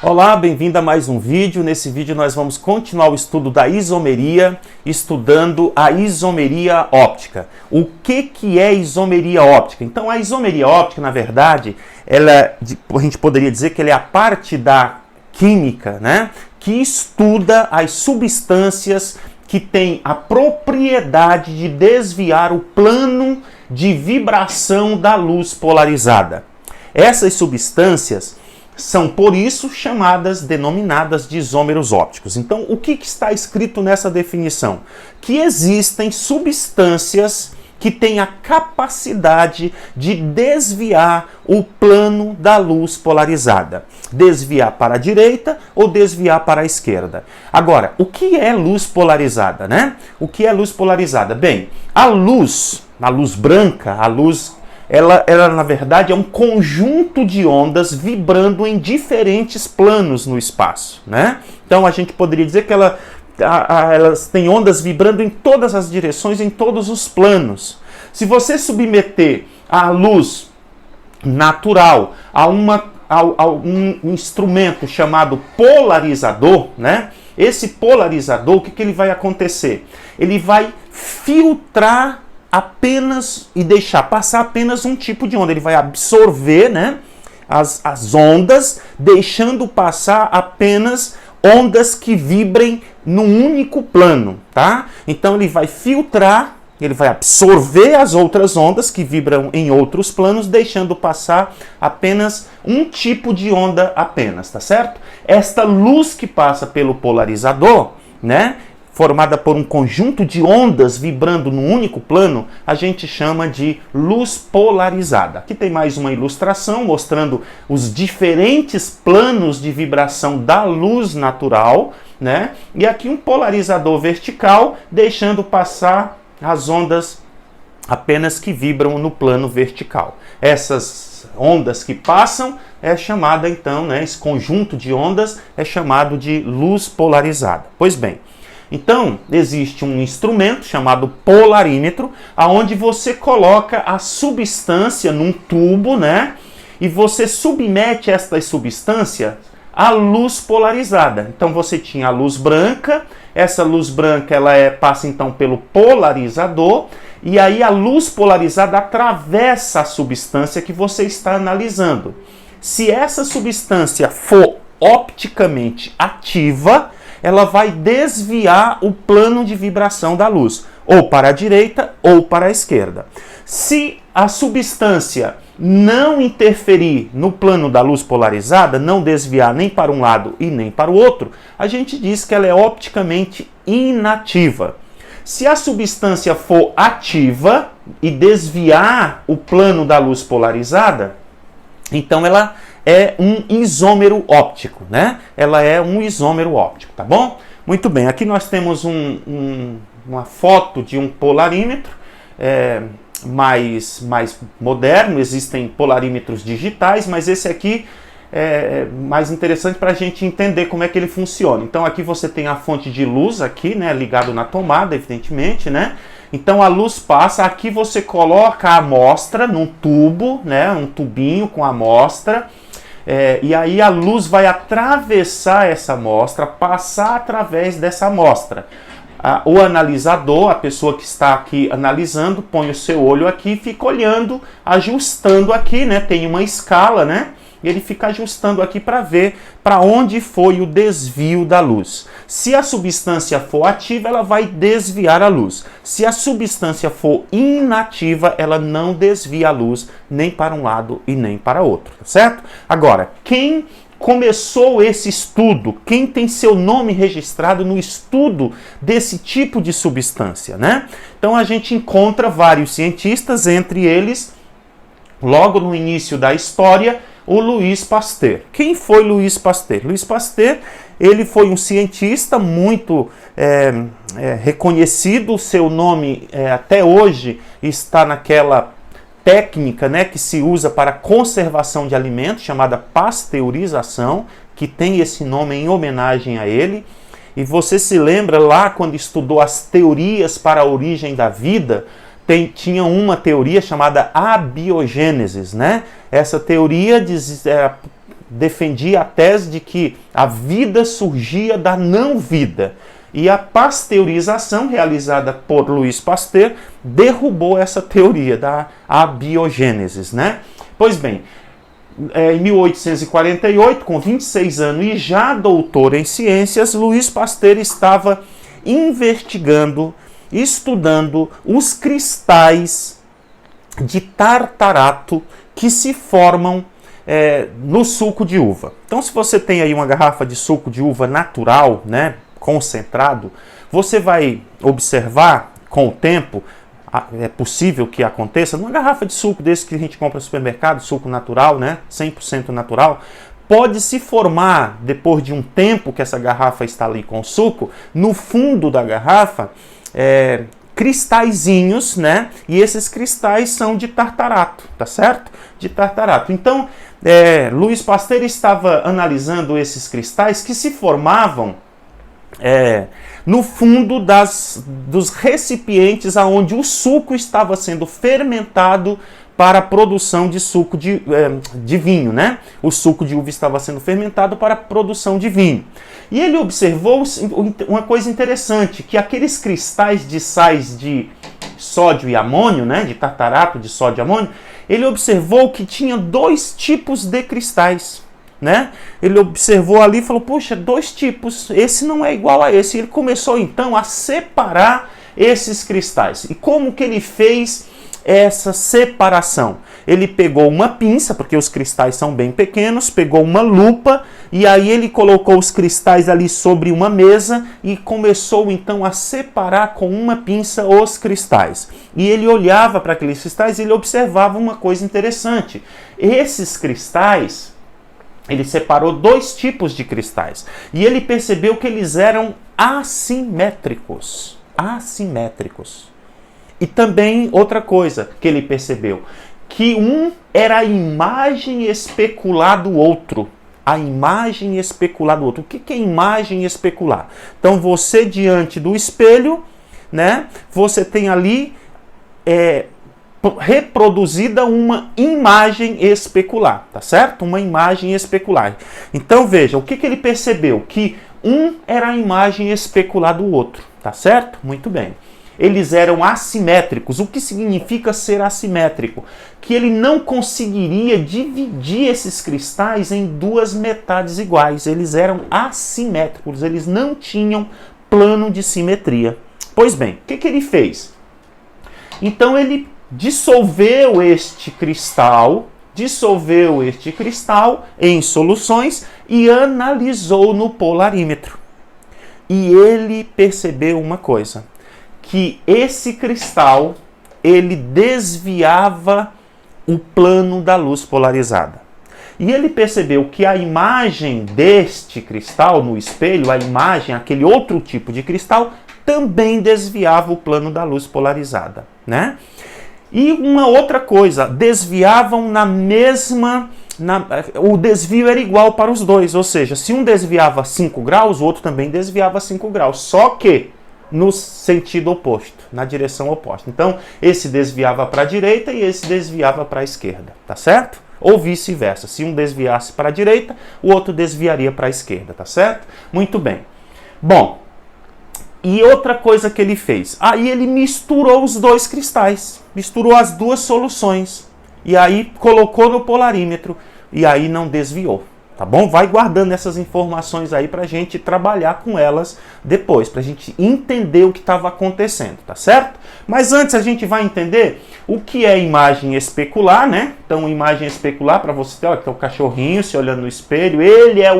Olá, bem-vindo a mais um vídeo. Nesse vídeo nós vamos continuar o estudo da isomeria, estudando a isomeria óptica. O que é isomeria óptica? Então a isomeria óptica, na verdade, a gente poderia dizer que ela é a parte da química, né, que estuda as substâncias que têm a propriedade de desviar o plano de vibração da luz polarizada. Essas substâncias são, por isso, denominadas de isômeros ópticos. Então, o que está escrito nessa definição? Que existem substâncias que têm a capacidade de desviar o plano da luz polarizada. Desviar para a direita ou desviar para a esquerda. Agora, o que é luz polarizada, né? O que é luz polarizada? Bem, a luz branca, ela na verdade é um conjunto de ondas vibrando em diferentes planos no espaço, né? Então a gente poderia dizer que elas têm ondas vibrando em todas as direções, em todos os planos. Se você submeter a luz natural a um instrumento chamado polarizador, né? Esse polarizador, o que ele vai acontecer? Ele vai filtrar apenas e deixar passar apenas um tipo de onda. Ele vai absorver, né, as ondas, deixando passar apenas ondas que vibrem num único plano, tá? Então ele vai filtrar, ele vai absorver as outras ondas que vibram em outros planos, deixando passar apenas um tipo de onda apenas, tá certo? Esta luz que passa pelo polarizador, né, formada por um conjunto de ondas vibrando num único plano, a gente chama de luz polarizada. Aqui tem mais uma ilustração mostrando os diferentes planos de vibração da luz natural, né? E aqui um polarizador vertical, deixando passar as ondas apenas que vibram no plano vertical. Essas ondas que passam é chamada então, né, esse conjunto de ondas é chamado de luz polarizada. Pois bem, então, existe um instrumento chamado polarímetro, aonde você coloca a substância num tubo, né? E você submete esta substância à luz polarizada. Então, você tinha a luz branca, essa luz branca passa então pelo polarizador, e aí a luz polarizada atravessa a substância que você está analisando. Se essa substância for opticamente ativa, ela vai desviar o plano de vibração da luz, ou para a direita ou para a esquerda. Se a substância não interferir no plano da luz polarizada, não desviar nem para um lado e nem para o outro, a gente diz que ela é opticamente inativa. Se a substância for ativa e desviar o plano da luz polarizada, então ela é um isômero óptico, né? Ela é um isômero óptico, tá bom? Muito bem, aqui nós temos uma foto de um polarímetro mais moderno. Existem polarímetros digitais, mas esse aqui é mais interessante para a gente entender como é que ele funciona. Então aqui você tem a fonte de luz aqui, né, ligado na tomada, evidentemente, né? Então a luz passa, aqui você coloca a amostra num tubo, né, um tubinho com a amostra, e aí a luz vai atravessar essa amostra, passar através dessa amostra. O analisador, a pessoa que está aqui analisando, põe o seu olho aqui e fica olhando, ajustando aqui, né, tem uma escala, né? E ele fica ajustando aqui para ver para onde foi o desvio da luz. Se a substância for ativa, ela vai desviar a luz. Se a substância for inativa, ela não desvia a luz nem para um lado e nem para outro, tá certo? Agora, quem começou esse estudo, quem tem seu nome registrado no estudo desse tipo de substância, né? Então a gente encontra vários cientistas, entre eles, logo no início da história, o Louis Pasteur. Quem foi Louis Pasteur? Louis Pasteur, ele foi um cientista muito reconhecido, seu nome até hoje está naquela técnica, né, que se usa para conservação de alimentos, chamada pasteurização, que tem esse nome em homenagem a ele. E você se lembra lá quando estudou as teorias para a origem da vida, tinha uma teoria chamada abiogênese, né? Essa teoria defendia a tese de que a vida surgia da não-vida. E a pasteurização, realizada por Louis Pasteur, derrubou essa teoria da abiogênese, né? Pois bem, em 1848, com 26 anos e já doutor em ciências, Louis Pasteur estava investigando, estudando os cristais de tartarato que se formam no suco de uva. Então, se você tem aí uma garrafa de suco de uva natural, né, concentrado, você vai observar com o tempo, é possível que aconteça, numa garrafa de suco desse que a gente compra no supermercado, suco natural, né, 100% natural, pode se formar, depois de um tempo que essa garrafa está ali com suco, no fundo da garrafa, cristalzinhos, né? E esses cristais são de tartarato, tá certo? De tartarato. Então, Louis Pasteur estava analisando esses cristais que se formavam no fundo dos recipientes aonde o suco estava sendo fermentado para a produção de suco de vinho, né? O suco de uva estava sendo fermentado para a produção de vinho. E ele observou uma coisa interessante, que aqueles cristais de sais de sódio e amônio, né? De tartarato de sódio e amônio, ele observou que tinha dois tipos de cristais, né? Ele observou ali e falou, puxa, dois tipos, esse não é igual a esse. Ele começou então a separar esses cristais. E como que ele fez essa separação? Ele pegou uma pinça, porque os cristais são bem pequenos, pegou uma lupa e aí ele colocou os cristais ali sobre uma mesa e começou então a separar com uma pinça os cristais. E ele olhava para aqueles cristais e ele observava uma coisa interessante. Esses cristais, ele separou dois tipos de cristais e ele percebeu que eles eram assimétricos. Assimétricos. E também outra coisa que ele percebeu, que um era a imagem especular do outro. A imagem especular do outro. O que é imagem especular? Então você diante do espelho, né, você tem ali reproduzida uma imagem especular, tá certo? Uma imagem especular. Então veja, o que ele percebeu? Que um era a imagem especular do outro, tá certo? Muito bem. Eles eram assimétricos. O que significa ser assimétrico? Que ele não conseguiria dividir esses cristais em duas metades iguais. Eles eram assimétricos, eles não tinham plano de simetria. Pois bem, o que ele fez? Então ele dissolveu este cristal em soluções e analisou no polarímetro. E ele percebeu uma coisa, que esse cristal, ele desviava o plano da luz polarizada. E ele percebeu que a imagem deste cristal no espelho, a imagem, aquele outro tipo de cristal, também desviava o plano da luz polarizada, né? E uma outra coisa, desviavam na mesma... o desvio era igual para os dois, ou seja, se um desviava 5 graus, o outro também desviava 5 graus, só que no sentido oposto, na direção oposta. Então, esse desviava para a direita e esse desviava para a esquerda, tá certo? Ou vice-versa, se um desviasse para a direita, o outro desviaria para a esquerda, tá certo? Muito bem. Bom, e outra coisa que ele fez, aí ele misturou os dois cristais, misturou as duas soluções, e aí colocou no polarímetro, e aí não desviou. Tá bom? Vai guardando essas informações aí pra gente trabalhar com elas depois, pra gente entender o que estava acontecendo, tá certo? Mas antes a gente vai entender o que é imagem especular, né? Então, imagem especular, para você ter, olha, que é o cachorrinho se olhando no espelho, ele é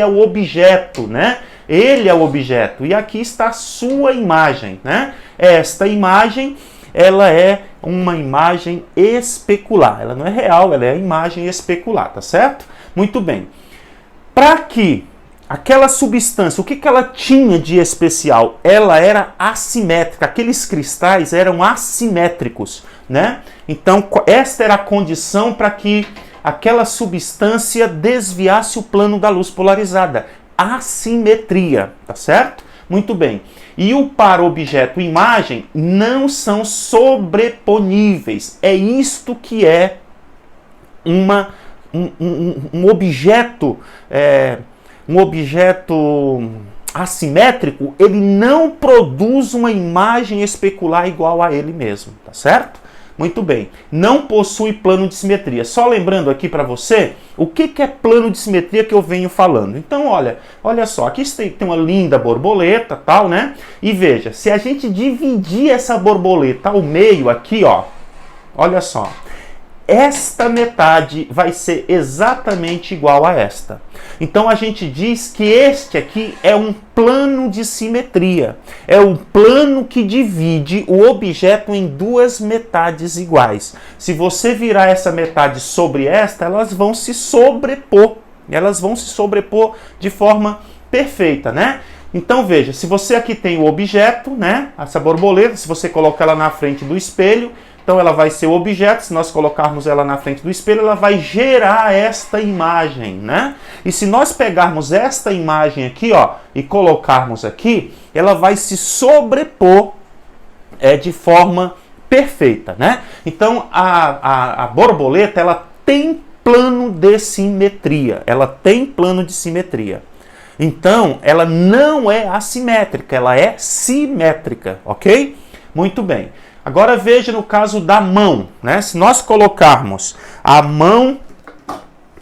o objeto, né? Ele é o objeto. E aqui está a sua imagem, né? Esta imagem, ela é uma imagem especular. Ela não é real, ela é a imagem especular, tá certo? Muito bem. Para que aquela substância, o que ela tinha de especial? Ela era assimétrica. Aqueles cristais eram assimétricos, né? Então, esta era a condição para que aquela substância desviasse o plano da luz polarizada. Assimetria, tá certo? Muito bem. E o para objeto e imagem não são sobreponíveis. É isto que é uma um objeto assimétrico, ele não produz uma imagem especular igual a ele mesmo, tá certo? Muito bem. Não possui plano de simetria. Só lembrando aqui para você, o que é plano de simetria que eu venho falando. Então, olha só, aqui tem uma linda borboleta, tal, né? E veja, se a gente dividir essa borboleta ao meio aqui, ó, olha só, esta metade vai ser exatamente igual a esta. Então a gente diz que este aqui é um plano de simetria. É o plano que divide o objeto em duas metades iguais. Se você virar essa metade sobre esta, elas vão se sobrepor. Elas vão se sobrepor de forma perfeita, né? Então veja, se você aqui tem o objeto, né? Essa borboleta, se você colocar ela na frente do espelho, então ela vai ser o objeto. Se nós colocarmos ela na frente do espelho, ela vai gerar esta imagem, né? E se nós pegarmos esta imagem aqui, ó, e colocarmos aqui, ela vai se sobrepor de forma perfeita, né? Então a borboleta, ela tem plano de simetria. Ela tem plano de simetria. Então ela não é assimétrica, ela é simétrica, ok? Muito bem. Agora veja no caso da mão, né? Se nós colocarmos a mão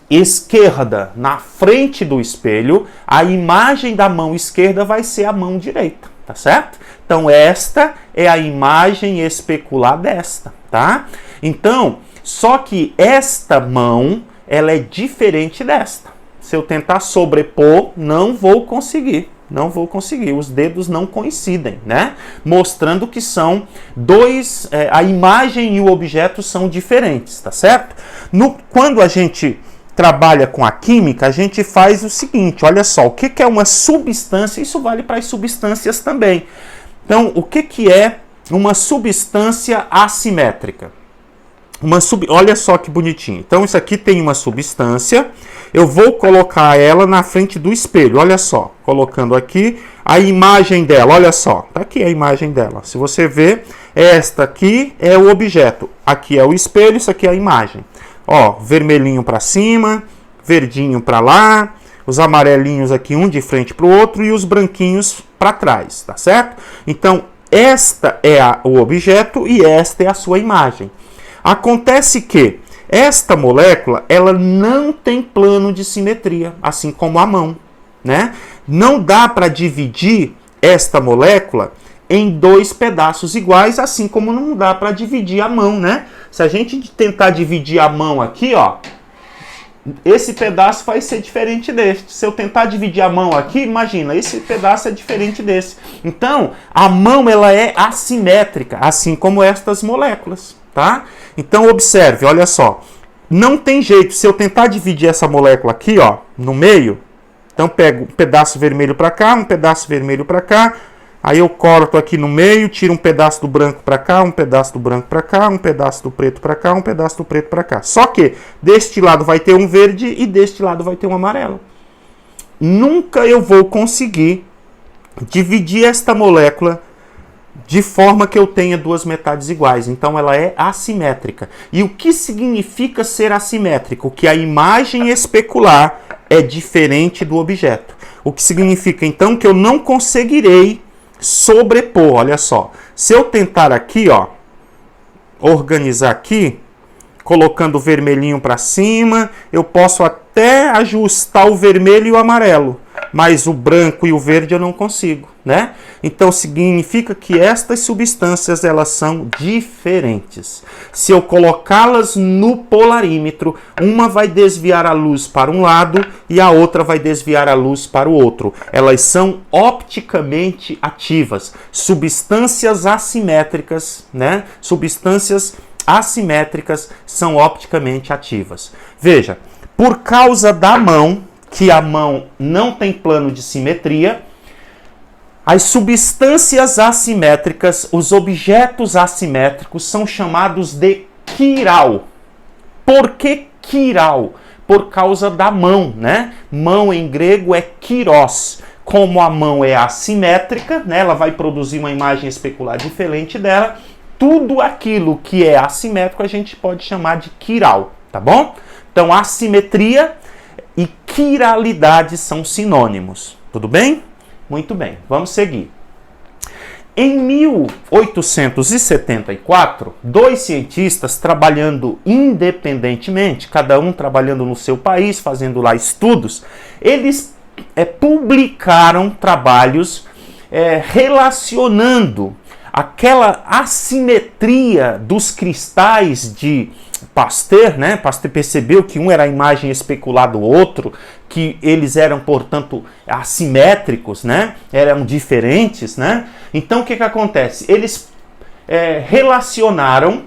esquerda na frente do espelho, a imagem da mão esquerda vai ser a mão direita, tá certo? Então esta é a imagem especular desta, tá? Então, só que esta mão, ela é diferente desta. Se eu tentar sobrepor, não vou conseguir. Não vou conseguir, os dedos não coincidem, né? Mostrando que são dois, a imagem e o objeto são diferentes, tá certo? Quando a gente trabalha com a química, a gente faz o seguinte, olha só, o que é uma substância? Isso vale para as substâncias também. Então, o que é uma substância assimétrica? Olha só que bonitinho. Então, isso aqui tem uma substância. Eu vou colocar ela na frente do espelho. Olha só. Colocando aqui a imagem dela. Olha só. Tá aqui a imagem dela. Se você ver, esta aqui é o objeto. Aqui é o espelho, isso aqui é a imagem. Ó, vermelhinho para cima, verdinho para lá, os amarelinhos aqui um de frente para o outro e os branquinhos para trás, tá certo? Então, esta é o objeto e esta é a sua imagem. Acontece que esta molécula, ela não tem plano de simetria, assim como a mão, né? Não dá para dividir esta molécula em dois pedaços iguais, assim como não dá para dividir a mão, né? Se a gente tentar dividir a mão aqui, ó, esse pedaço vai ser diferente deste. Se eu tentar dividir a mão aqui, imagina, esse pedaço é diferente desse. Então, a mão, ela é assimétrica, assim como estas moléculas, tá? Então, observe, olha só. Não tem jeito, se eu tentar dividir essa molécula aqui, ó, no meio, então pego um pedaço vermelho para cá, um pedaço vermelho para cá, aí eu corto aqui no meio, tiro um pedaço do branco para cá, um pedaço do branco para cá, um pedaço do preto para cá, um pedaço do preto para cá. Só que deste lado vai ter um verde e deste lado vai ter um amarelo. Nunca eu vou conseguir dividir esta molécula de forma que eu tenha duas metades iguais. Então ela é assimétrica. E o que significa ser assimétrico? Que a imagem especular é diferente do objeto. O que significa então que eu não conseguirei sobrepor. Olha só, se eu tentar aqui, ó, organizar aqui, colocando o vermelhinho para cima, eu posso até ajustar o vermelho e o amarelo, mas o branco e o verde eu não consigo, né? Então significa que estas substâncias, elas são diferentes. Se eu colocá-las no polarímetro, uma vai desviar a luz para um lado e a outra vai desviar a luz para o outro. Elas são opticamente ativas. Substâncias assimétricas, né? Substâncias assimétricas são opticamente ativas. Veja, por causa da mão, que a mão não tem plano de simetria, as substâncias assimétricas, os objetos assimétricos são chamados de quiral. Por que quiral? Por causa da mão, né? Mão em grego é kiros. Como a mão é assimétrica, né? Ela vai produzir uma imagem especular diferente dela. Tudo aquilo que é assimétrico a gente pode chamar de quiral, tá bom? Então, assimetria e quiralidade são sinônimos. Tudo bem? Muito bem, vamos seguir. Em 1874, dois cientistas trabalhando independentemente, cada um trabalhando no seu país, fazendo lá estudos, eles publicaram trabalhos relacionando aquela assimetria dos cristais de Pasteur, né? Pasteur percebeu que um era a imagem especular do outro, que eles eram, portanto, assimétricos, né? Eram diferentes, né? Então, o que acontece? Eles relacionaram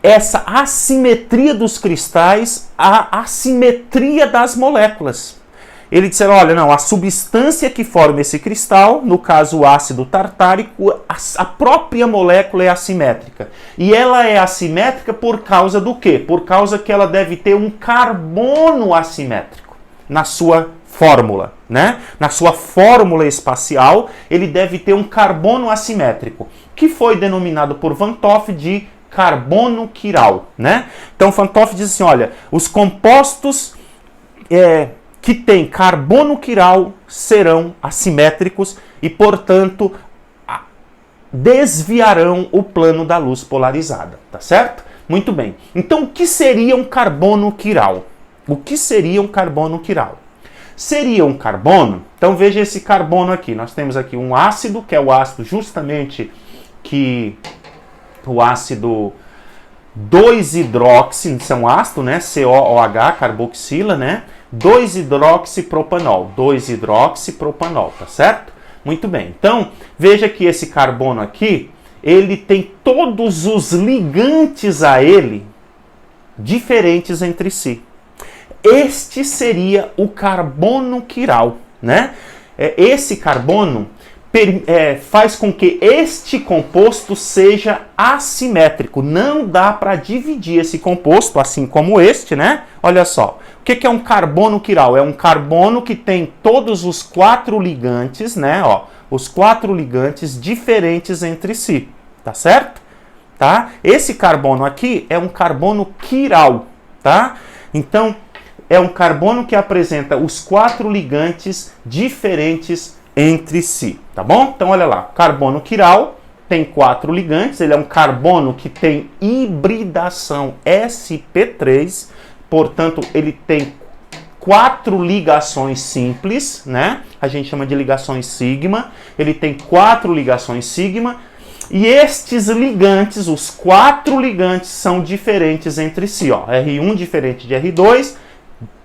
essa assimetria dos cristais à assimetria das moléculas. Eles disseram, olha, não, a substância que forma esse cristal, no caso o ácido tartárico, a própria molécula é assimétrica. E ela é assimétrica por causa do quê? Por causa que ela deve ter um carbono assimétrico na sua fórmula, né? Na sua fórmula espacial, ele deve ter um carbono assimétrico, que foi denominado por Van 't Hoff de carbono quiral, né? Então Van 't Hoff diz assim, olha, os compostos que tem carbono quiral serão assimétricos e, portanto, desviarão o plano da luz polarizada, tá certo? Muito bem. Então, o que seria um carbono quiral? O que seria um carbono quiral? Seria um carbono, então veja esse carbono aqui, nós temos aqui um ácido, que é o ácido justamente que o ácido 2-hidroxi, são ácido, né? COOH, carboxila, né? 2-hidroxipropanol, 2-hidroxipropanol, tá certo? Muito bem. Então, veja que esse carbono aqui, ele tem todos os ligantes a ele diferentes entre si. Este seria o carbono quiral, né? Esse carbono faz com que este composto seja assimétrico. Não dá para dividir esse composto, assim como este, né? Olha só. O que é um carbono quiral? É um carbono que tem todos os 4 ligantes, né? Ó, os 4 ligantes diferentes entre si. Tá certo? Tá? Esse carbono aqui é um carbono quiral, tá? Então, é um carbono que apresenta os 4 ligantes diferentes entre si, tá bom? Então, olha lá, carbono quiral tem 4 ligantes, ele é um carbono que tem hibridação sp3, portanto, ele tem 4 ligações simples, né? A gente chama de ligações sigma, ele tem 4 ligações sigma, e estes ligantes, os 4 ligantes, são diferentes entre si, ó. R1 diferente de R2,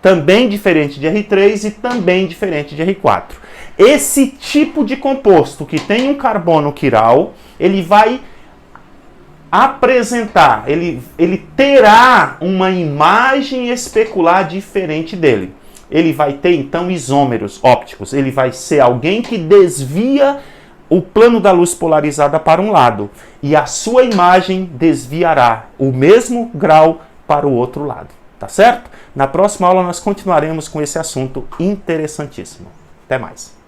também diferente de R3 e também diferente de R4. Esse tipo de composto que tem um carbono quiral, ele vai apresentar, ele terá uma imagem especular diferente dele. Ele vai ter, então, isômeros ópticos. Ele vai ser alguém que desvia o plano da luz polarizada para um lado. E a sua imagem desviará o mesmo grau para o outro lado. Tá certo? Na próxima aula nós continuaremos com esse assunto interessantíssimo. Até mais.